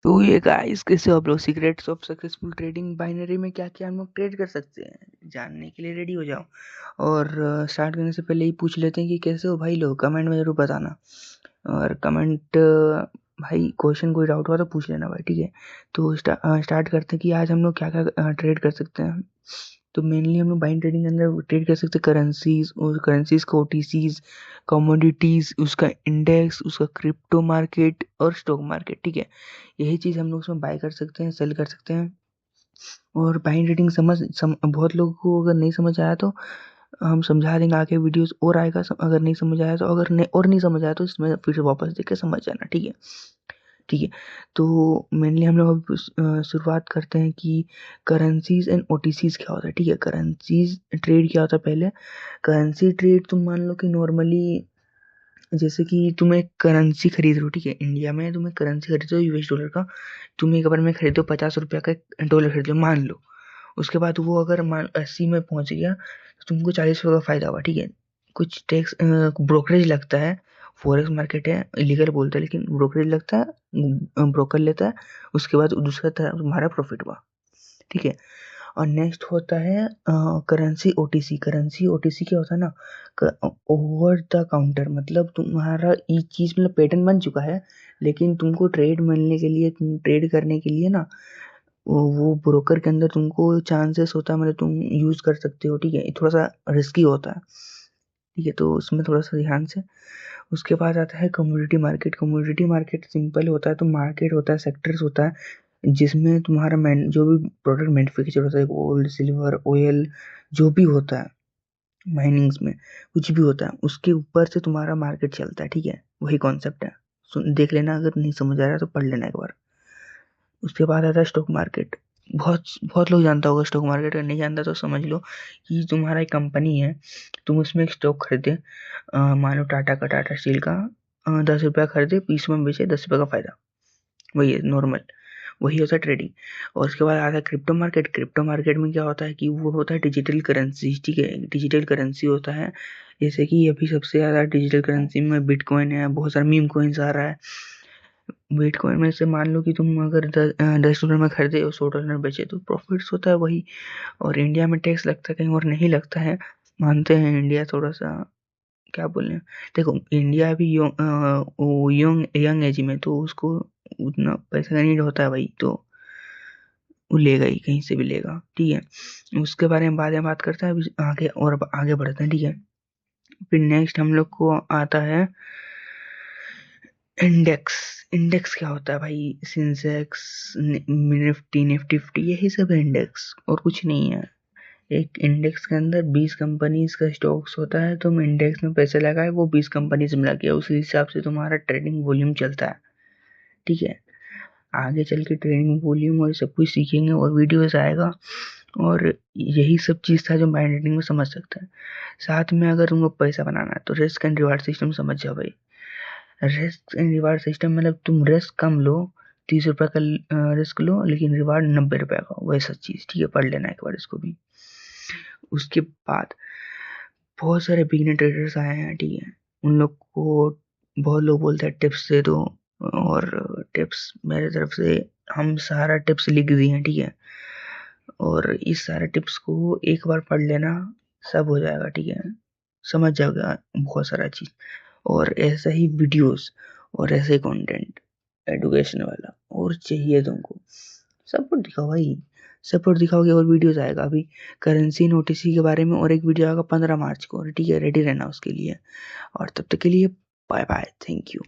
तो ये गाइस कैसे आप लोग secrets of successful trading binary में क्या क्या हम लोग ट्रेड कर सकते हैं जानने के लिए रेडी हो जाओ। और स्टार्ट करने से पहले ही पूछ लेते हैं कि कैसे हो भाई लोग, कमेंट में जरूर बताना। और कमेंट भाई क्वेश्चन कोई डाउट हुआ तो पूछ लेना भाई, ठीक है। तो स्टार्ट करते हैं कि आज हम लोग क्या क्या ट्रेड कर सकते हैं। तो मेनली हम लोग बाइंग ट्रेडिंग के अंदर ट्रेड कर सकते हैं करेंसीज, और करेंसीज का ओटीसीज, कमोडिटीज, उसका इंडेक्स, उसका क्रिप्टो मार्केट और स्टॉक मार्केट, ठीक है। यही चीज़ हम लोग उसमें बाय कर सकते हैं, सेल कर सकते हैं। और बाइंग ट्रेडिंग बहुत लोगों को अगर नहीं समझ आया तो हम समझा देंगे आगे वीडियोस और आएगा। अगर नहीं समझ आया तो नहीं समझ आया तो इसमें फिर से वापस देख के समझ जाना, ठीक है। ठीक है। तो मेनली हम लोग अब शुरुआत करते हैं कि करेंसीज एंड ओटीसीज क्या होता है, ठीक है। करेंसीज ट्रेड क्या होता है पहले। करेंसी ट्रेड तुम मान लो कि नॉर्मली जैसे कि तुम एक करेंसी खरीद रहे हो, ठीक है। इंडिया में तुम एक करेंसी खरीदो यूएस डॉलर का। तुम एक बार में खरीदो 50 रुपया का एक डॉलर खरीद लो मान लो। उसके बाद वो अगर मान 80 में पहुंच गया तो तुमको 40 रुपये का फायदा हुआ, ठीक है। कुछ टैक्स ब्रोकरेज लगता है। फॉरेक्स मार्केट है, इलीगल बोलता है लेकिन ब्रोकरेज लगता है, ब्रोकर लेता है। उसके बाद दूसरा तरफ तुम्हारा प्रॉफिट हुआ, ठीक है। और नेक्स्ट होता है करेंसी ओटीसी। करेंसी ओटीसी क्या होता है ना, ओवर द काउंटर, मतलब तुम्हारा ये चीज मतलब पैटर्न बन चुका है, लेकिन तुमको ट्रेड मिलने के लिए, ट्रेड करने के लिए ना वो ब्रोकर के अंदर तुमको चांसेस होता है, मतलब तुम यूज कर सकते हो, ठीक है। ये थोड़ा सा रिस्की होता है, ठीक है। तो उसमें थोड़ा सा ध्यान से। उसके बाद आता है commodity market. Commodity market simple होता है, तो मार्केट होता है, सेक्टर्स होता है जिसमें तुम्हारा जो भी प्रोडक्ट मैन्युफैक्चर होता है, गोल्ड, सिल्वर, ऑयल, जो भी होता है माइनिंग्स में, कुछ भी होता है उसके ऊपर से तुम्हारा मार्केट चलता है, ठीक है। वही कॉन्सेप्ट है। देख लेना, अगर नहीं समझ आ रहा तो पढ़ लेना एक बार। उसके बाद आता है स्टॉक मार्केट। बहुत बहुत लोग जानता होगा स्टॉक मार्केट, अगर नहीं जानता तो समझ लो कि तुम्हारा एक कंपनी है, तुम उसमें एक स्टॉक खरीदे, मान लो टाटा का, टाटा स्टील का, 10 रुपया खरीदे, 20 में बेचे, 10 रुपये का फायदा। वही है नॉर्मल, वही होता है ट्रेडिंग। और उसके बाद आता है क्रिप्टो मार्केट। क्रिप्टो मार्केट में क्या होता है कि वो होता है डिजिटल करेंसी, ठीक है। डिजिटल करेंसी होता है, जैसे कि अभी सबसे ज़्यादा डिजिटल करेंसी में बिटकॉइन है, बहुत सारा मीम कॉइन्स आ रहा है। बिटकॉइन में से मान लो कि तुम अगर 10 डॉलर में खरीदे और 100 डॉलर में बेचे तो प्रॉफिट्स होता है वही। और इंडिया में टैक्स लगता है, कहीं और नहीं लगता है। मानते हैं इंडिया थोड़ा सा, क्या बोले, देखो इंडिया अभी यंग यंग एज में, तो उसको उतना पैसा का नीड होता है भाई, तो वो लेगा ही, कहीं से भी लेगा, ठीक है। उसके बारे में बाद में बात करते हैं, अभी आगे और अब आगे बढ़ते हैं, ठीक है। फिर नेक्स्ट हम लोग को आता है इंडेक्स। इंडेक्स क्या होता है भाई, सेंसेक्स, निफ्टी, निफ्टी 50, यही सब है इंडेक्स, और कुछ नहीं है। एक इंडेक्स के अंदर 20 कंपनीज का स्टॉक्स होता है, तुम इंडेक्स में पैसे लगाए, वो 20 कंपनी से मिला के उसी हिसाब से तुम्हारा ट्रेडिंग वॉल्यूम चलता है, ठीक है। आगे चल के ट्रेडिंग वॉल्यूम और सब कुछ सीखेंगे और वीडियोस आएगा। और यही सब चीज था जो माइंड रीडिंग में समझ सकते हैं। साथ में अगर तुमको पैसा बनाना है तो रिस्क एंड रिवार्ड सिस्टम समझ जाओ भाई। रिस्क एंड रिवार्ड सिस्टम मतलब तुम रिस्क कम लो, 30 रुपए का रिस्क लो, लेकिन रिवार्ड 90 रुपए का, वैसा चीज, ठीक है। पढ़ लेना एक बार इसको भी। उसके बाद बहुत सारे बिगिनर ट्रेडर्स आए हैं, ठीक है। उन लोग को बहुत लोग बोलते हैं टिप्स दे दो, और टिप्स मेरे तरफ से हम सारा टिप्स लिख दिए हैं, ठीक है। और इस सारे टिप्स को एक बार पढ़ लेना, सब हो जाएगा, ठीक है। समझ जाओगे बहुत सारा चीज। और ऐसा ही वीडियोस और ऐसे कंटेंट एजुकेशन वाला और चाहिए तुमको, सपोर्ट दिखाओ भाई। सपोर्ट दिखाओगे और वीडियोस आएगा। अभी करेंसी नोटिसी के बारे में और एक वीडियो आएगा 15 मार्च को, ठीक है। रेडी रहना उसके लिए। और तब तक के लिए बाय बाय, थैंक यू।